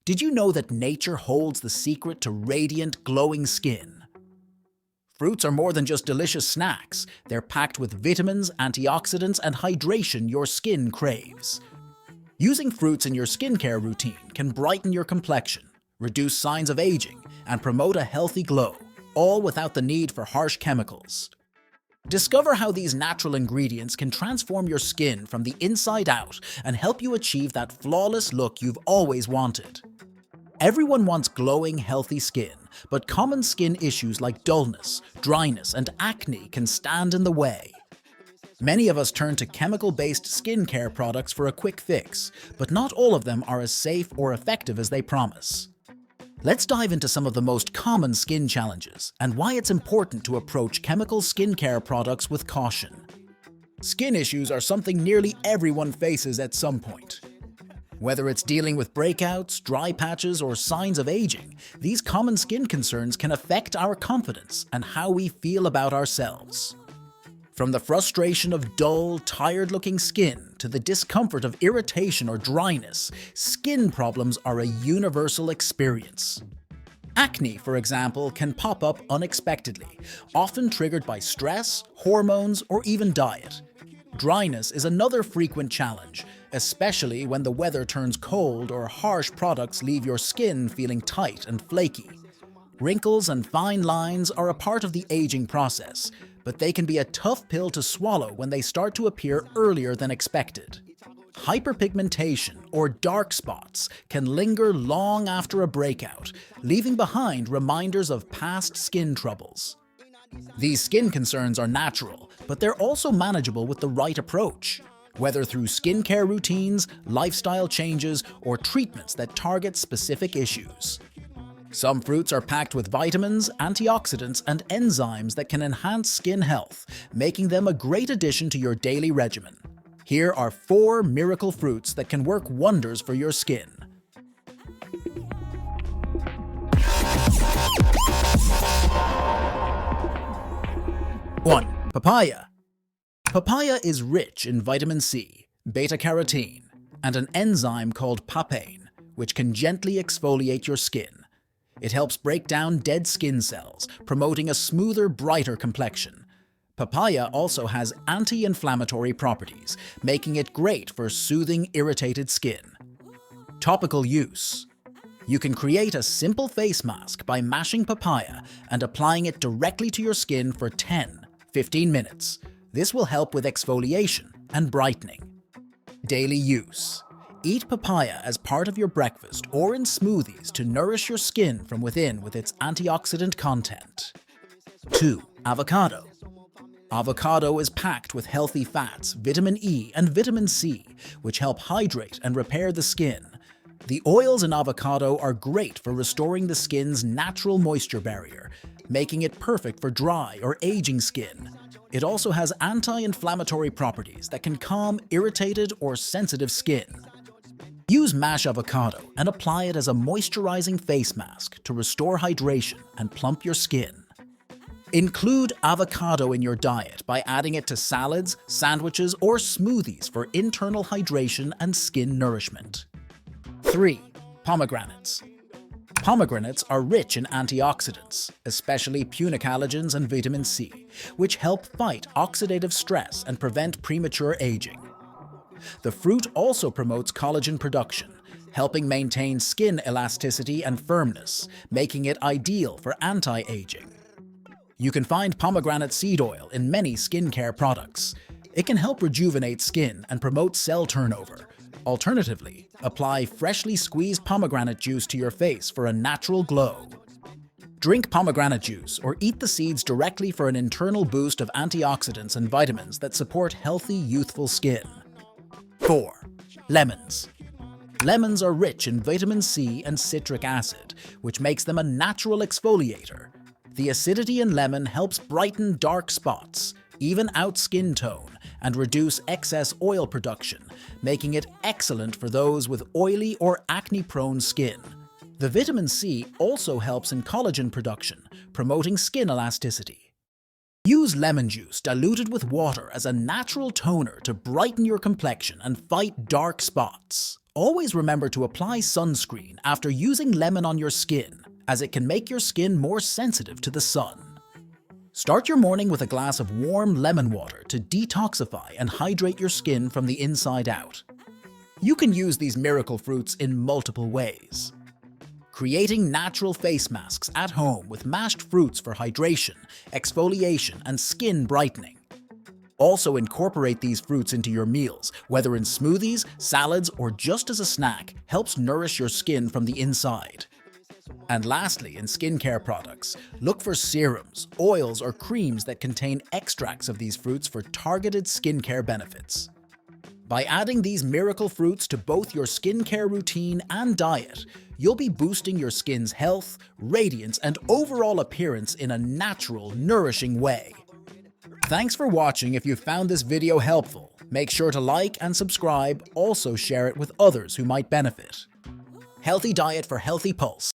Did you know that nature holds the secret to radiant, glowing skin? Fruits are more than just delicious snacks. They're packed with vitamins, antioxidants, and hydration your skin craves. Using fruits in your skincare routine can brighten your complexion, reduce signs of aging, and promote a healthy glow, all without the need for harsh chemicals. Discover how these natural ingredients can transform your skin from the inside out and help you achieve that flawless look you've always wanted. Everyone wants glowing, healthy skin, but common skin issues like dullness, dryness, and acne can stand in the way. Many of us turn to chemical-based skincare products for a quick fix, but not all of them are as safe or effective as they promise. Let's dive into some of the most common skin challenges and why it's important to approach chemical skincare products with caution. Skin issues are something nearly everyone faces at some point. Whether it's dealing with breakouts, dry patches, or signs of aging, these common skin concerns can affect our confidence and how we feel about ourselves. From the frustration of dull, tired-looking skin to the discomfort of irritation or dryness, skin problems are a universal experience. Acne, for example, can pop up unexpectedly, often triggered by stress, hormones, or even diet. Dryness is another frequent challenge, especially when the weather turns cold or harsh products leave your skin feeling tight and flaky. Wrinkles and fine lines are a part of the aging process, but they can be a tough pill to swallow when they start to appear earlier than expected. Hyperpigmentation, or dark spots, can linger long after a breakout, leaving behind reminders of past skin troubles. These skin concerns are natural, but they're also manageable with the right approach, whether through skincare routines, lifestyle changes, or treatments that target specific issues. Some fruits are packed with vitamins, antioxidants, and enzymes that can enhance skin health, making them a great addition to your daily regimen. Here are 4 miracle fruits that can work wonders for your skin. 1. Papaya. Papaya is rich in vitamin C, beta-carotene, and an enzyme called papain, which can gently exfoliate your skin. It helps break down dead skin cells, promoting a smoother, brighter complexion. Papaya also has anti-inflammatory properties, making it great for soothing irritated skin. Topical use. You can create a simple face mask by mashing papaya and applying it directly to your skin for 10-15 minutes. This will help with exfoliation and brightening. Daily use. Eat papaya as part of your breakfast or in smoothies to nourish your skin from within with its antioxidant content. 2. Avocado. Avocado is packed with healthy fats, vitamin E and vitamin C, which help hydrate and repair the skin. The oils in avocado are great for restoring the skin's natural moisture barrier, making it perfect for dry or aging skin. It also has anti-inflammatory properties that can calm irritated or sensitive skin. Use mashed avocado and apply it as a moisturizing face mask to restore hydration and plump your skin. Include avocado in your diet by adding it to salads, sandwiches, or smoothies for internal hydration and skin nourishment. 3. Pomegranates. Pomegranates are rich in antioxidants, especially punicalagins and vitamin C, which help fight oxidative stress and prevent premature aging. The fruit also promotes collagen production, helping maintain skin elasticity and firmness, making it ideal for anti-aging. You can find pomegranate seed oil in many skincare products. It can help rejuvenate skin and promote cell turnover. Alternatively, apply freshly squeezed pomegranate juice to your face for a natural glow. Drink pomegranate juice or eat the seeds directly for an internal boost of antioxidants and vitamins that support healthy, youthful skin. 4. Lemons. Lemons are rich in vitamin C and citric acid, which makes them a natural exfoliator. The acidity in lemon helps brighten dark spots, even out skin tone, and reduce excess oil production, making it excellent for those with oily or acne-prone skin. The vitamin C also helps in collagen production, promoting skin elasticity. Use lemon juice diluted with water as a natural toner to brighten your complexion and fight dark spots. Always remember to apply sunscreen after using lemon on your skin, as it can make your skin more sensitive to the sun. Start your morning with a glass of warm lemon water to detoxify and hydrate your skin from the inside out. You can use these miracle fruits in multiple ways. Creating natural face masks at home with mashed fruits for hydration, exfoliation, and skin brightening. Also incorporate these fruits into your meals, whether in smoothies, salads, or just as a snack, helps nourish your skin from the inside. And lastly, in skincare products, look for serums, oils, or creams that contain extracts of these fruits for targeted skincare benefits. By adding these miracle fruits to both your skincare routine and diet, you'll be boosting your skin's health, radiance, and overall appearance in a natural, nourishing way. Thanks for watching. If you found this video helpful, make sure to like and subscribe. Also share it with others who might benefit. Healthy diet for healthy pulse.